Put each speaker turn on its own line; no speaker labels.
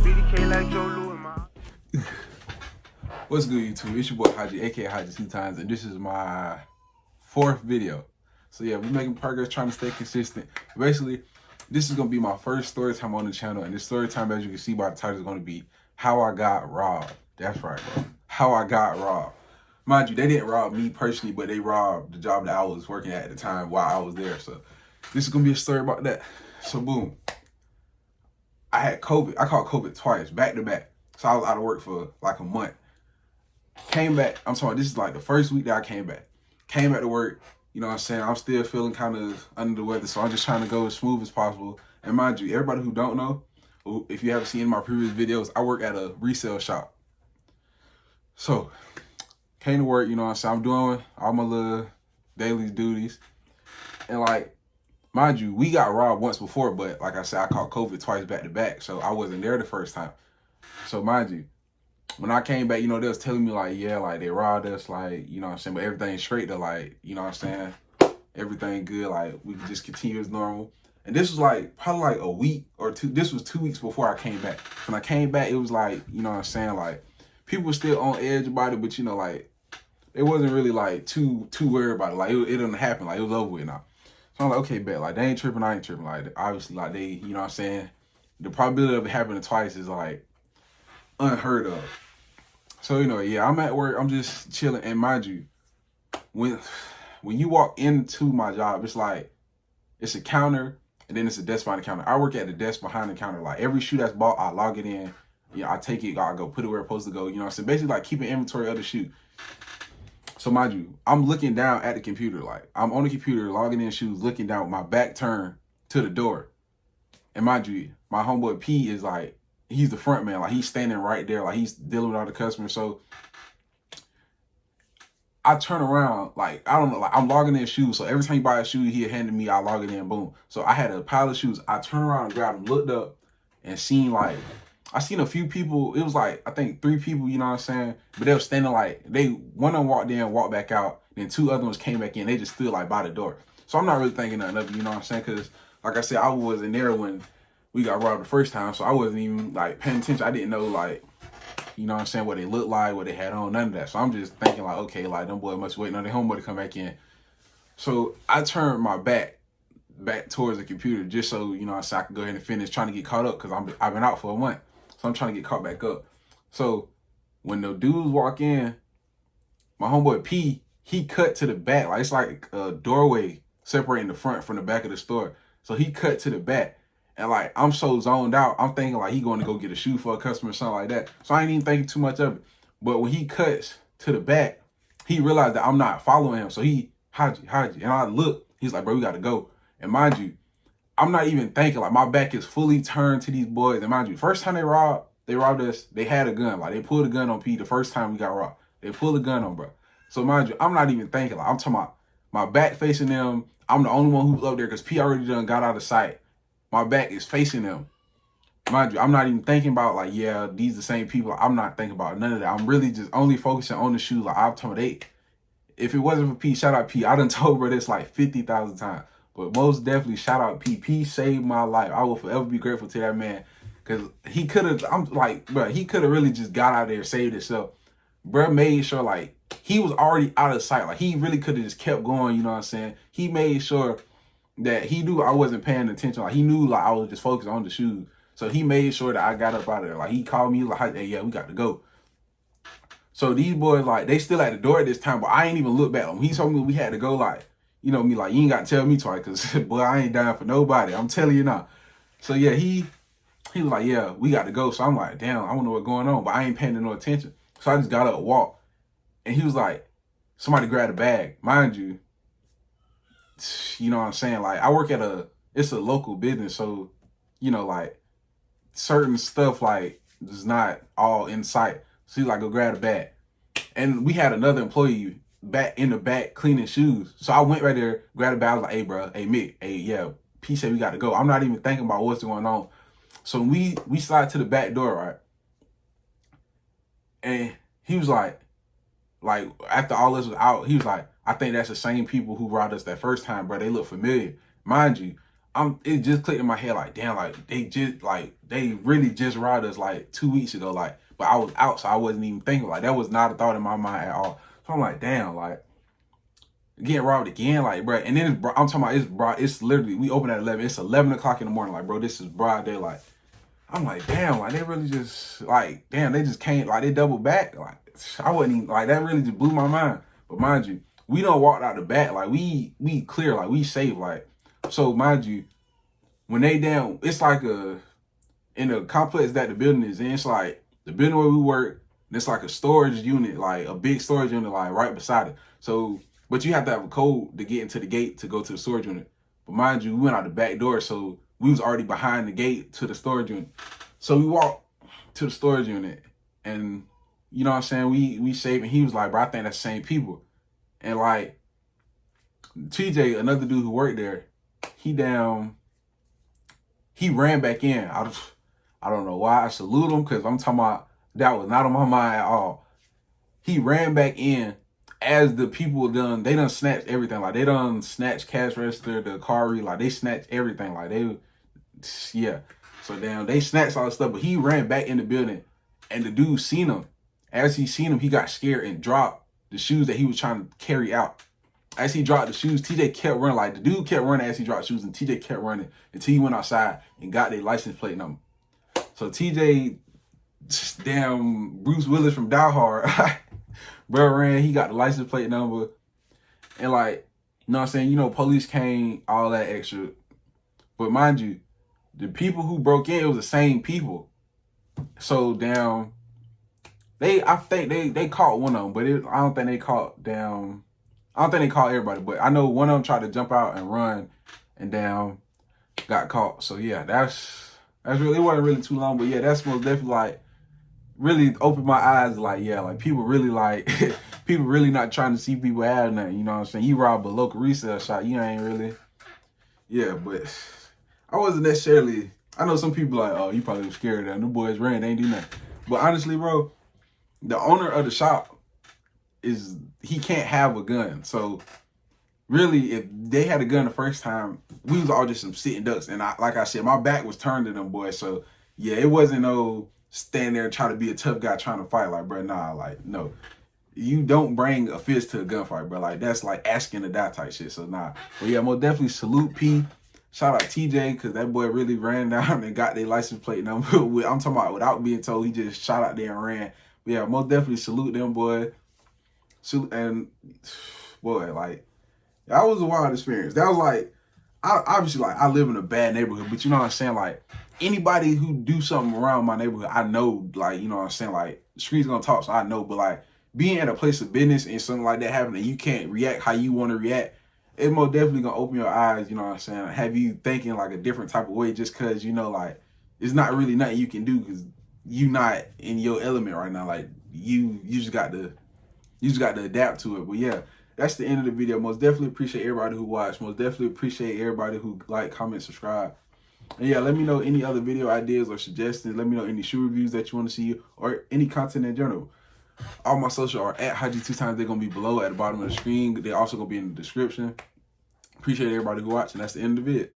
BDK like Joe Louis, man.
What's good, YouTube? It's your boy Haji, aka Haji 2 times, and this is my 4th video. So yeah, we're making progress, trying to stay consistent. Basically, this is gonna be my first story time on the channel, and this story time, as you can see by the title, is gonna be how I got robbed. That's right, bro. How I got robbed. Mind you, they didn't rob me personally, but they robbed the job that I was working at the time while I was there. So this is gonna be a story about that. So boom, I had COVID. I caught COVID twice, back to back. So I was out of work for like a month. Came back, I'm sorry, this is like the first week that I came back. Came back to work, you know what I'm saying? I'm still feeling kind of under the weather, so I'm just trying to go as smooth as possible. And mind you, everybody who don't know, if you haven't seen my previous videos, I work at a resale shop. So, came to work, you know what I'm saying? I'm doing all my little daily duties. And like, mind you, we got robbed once before, but like I said, I caught COVID twice back to back, so I wasn't there the first time. So mind you, when I came back, you know, they was telling me like, yeah, like they robbed us, like, you know what I'm saying, but everything's straight to like, you know what I'm saying, everything good, like we can just continue as normal. And this was like probably like a week or two. This was 2 weeks before I came back. When I came back, it was like, you know what I'm saying, like people were still on edge about it, but you know, like it wasn't really like too worried about it. Like it didn't happen, like it was over with now. So I'm like, okay, bet, like they ain't tripping, I ain't tripping. Like obviously, like they, you know what I'm saying, the probability of it happening twice is like unheard of. So, you know, yeah, I'm at work, I'm just chilling, and mind you, when you walk into my job, it's like, it's a counter, and then it's a desk behind the counter. I work at the desk behind the counter. Like, every shoe that's bought, I log it in, I take it, I go put it where it's supposed to go, you know what I'm saying? Basically, like, keeping inventory of the shoe. So, mind you, I'm looking down at the computer, like, I'm on the computer, logging in shoes, looking down with my back turned to the door. And mind you, my homeboy P is like, he's the front man, like he's standing right there, like he's dealing with all the customers. So I turn around, like, I don't know, like I'm logging in shoes. So every time you buy a shoe, he'll hand it me, I log it in, boom. So I had a pile of shoes. I turned around and grabbed them, looked up and seen like, I seen a few people. It was like, I think 3 people, you know what I'm saying? But they were standing like, one of them walked in, walked back out. Then 2 other ones came back in. They just stood like by the door. So I'm not really thinking nothing of it, you know what I'm saying? Cause like I said, I wasn't there when we got robbed the first time, so I wasn't even like paying attention. I didn't know, like, you know what I'm saying, what they looked like, what they had on, none of that. So I'm just thinking like, okay, like them boys must waiting on their homeboy to come back in. So I turned my back towards the computer just so, you know, so I could go ahead and finish trying to get caught up, because I've been out for a month. So I'm trying to get caught back up. So when the dudes walk in, my homeboy P, he cut to the back. Like it's like a doorway separating the front from the back of the store. So he cut to the back. And like, I'm so zoned out, I'm thinking like he going to go get a shoe for a customer or something like that. So I ain't even thinking too much of it. But when he cuts to the back, he realized that I'm not following him. So he, Haji. And I look, he's like, bro, we got to go. And mind you, I'm not even thinking, like my back is fully turned to these boys. And mind you, first time they robbed us, they had a gun. Like they pulled a gun on P the first time we got robbed. They pulled a gun on bro. So mind you, I'm not even thinking, like I'm talking about my back facing them. I'm the only one who's up there because P already done got out of sight. My back is facing them. Mind you, I'm not even thinking about like, yeah, these the same people. I'm not thinking about none of that. I'm really just only focusing on the shoes. Like I've told if it wasn't for P, shout out P. I done told bro this like 50,000 times. But most definitely shout out P. P saved my life. I will forever be grateful to that man. Cause he could have, I'm like, bro, he could have really just got out there and saved himself. Bro made sure like he was already out of sight. Like he really could have just kept going, you know what I'm saying? He made sure that he knew I wasn't paying attention. Like he knew like I was just focused on the shoes. So he made sure that I got up out of there. Like he called me like, hey, yeah, we got to go. So these boys, like, they still at the door at this time, but I ain't even look back. When he told me we had to go, like, you know me, like, you ain't got to tell me twice, because, boy, I ain't dying for nobody. I'm telling you now. So, yeah, he was like, yeah, we got to go. So I'm like, damn, I don't know what's going on, but I ain't paying no attention. So I just got up and walked. And he was like, somebody grabbed a bag. Mind you, you know what I'm saying? Like, I work at it's a local business, so, you know, like, certain stuff, like, is not all in sight. So he's like, go grab a bag. And we had another employee back in the back cleaning shoes. So I went right there, grabbed a bag. I was like, hey, bro, hey, Mick, hey, yeah, P said we got to go. I'm not even thinking about what's going on. So we slide to the back door, right? And he was like, after all this was out, he was like, I think that's the same people who robbed us that first time, bro. They look familiar. Mind you, it just clicked in my head like, damn, like they really just robbed us like 2 weeks ago, like, but I was out, so I wasn't even thinking, like, that was not a thought in my mind at all. So I'm like, damn, like, getting robbed again, like, bro. And then I'm talking about, it's literally, we open at 11, it's 11 o'clock in the morning, like, bro, this is broad daylight. I'm like, damn, like, they really just, like, damn, they just can't, like, they double back, like, I wasn't even, like, that really just blew my mind. But mind you, we don't walk out the back, like, we clear, like, we safe, like, so mind you, when they down, it's like in the complex that the building is in, it's like the building where we work, it's like a storage unit, like a big storage unit, like right beside it. So, but you have to have a code to get into the gate to go to the storage unit. But mind you, we went out the back door, so we was already behind the gate to the storage unit. So we walked to the storage unit, and you know what I'm saying, we safe, and he was like, bro, I think that's the same people. And like TJ, another dude who worked there, he ran back in. I don't know why I salute him, because I'm talking about, that was not on my mind at all. He ran back in as the people they done snatched everything. Like, they done snatched cash register, the car read, like, they snatched everything. Like, yeah. So damn, they snatched all the stuff, but he ran back in the building, and the dude seen him. As he seen him, he got scared and dropped the shoes that he was trying to carry out. As he dropped the shoes, TJ kept running. Like, the dude kept running as he dropped shoes, and TJ kept running until he went outside and got their license plate number. So TJ, damn Bruce Willis from Die Hard, bro, ran. He got the license plate number, and like, you know what I'm saying? You know, police came, all that extra. But mind you, the people who broke in, it was the same people. So damn, I think they caught one of them, but I don't think they caught everybody, but I know one of them tried to jump out and run, and got caught. So yeah, that's really, it wasn't really too long, but yeah, that's most definitely like really opened my eyes. Like, yeah, like people really like people really not trying to see people have nothing. You know what I'm saying? You rob a local resale shop, you ain't really, yeah. But I wasn't necessarily. I know some people like, oh, you probably was scared of them. The boys ran, they ain't do nothing. But honestly, bro, the owner of the shop he can't have a gun. So really, if they had a gun the first time, we was all just some sitting ducks. And like I said, my back was turned to them boys. So yeah, it wasn't no stand there and try to be a tough guy trying to fight. Like, bro, nah, like, no. You don't bring a fist to a gunfight, bro. Like, that's like asking to die type shit. So nah. But yeah, most definitely salute P. Shout out TJ, because that boy really ran down and got their license plate number. I'm talking about without being told. He just shot out there and ran. But yeah, most definitely salute them, boy. And boy, like, that was a wild experience. That was like, obviously, like, I live in a bad neighborhood, but you know what I'm saying? Like, anybody who do something around my neighborhood, I know, like, you know what I'm saying? Like, the street's gonna talk, so I know. But like, being at a place of business and something like that happening, and you can't react how you want to react, it's most definitely gonna open your eyes, you know what I'm saying? Have you thinking like a different type of way, just because, you know, like, it's not really nothing you can do because you not in your element right now. Like, you just got to adapt to it. But yeah, that's the end of the video. Most definitely appreciate everybody who watched. Most definitely appreciate everybody who like, comment, subscribe. And yeah, let me know any other video ideas or suggestions. Let me know any shoe reviews that you want to see or any content in general. All my social are at Haji2times. They're going to be below at the bottom of the screen. They're also going to be in the description. Appreciate everybody who watched, and that's the end of it.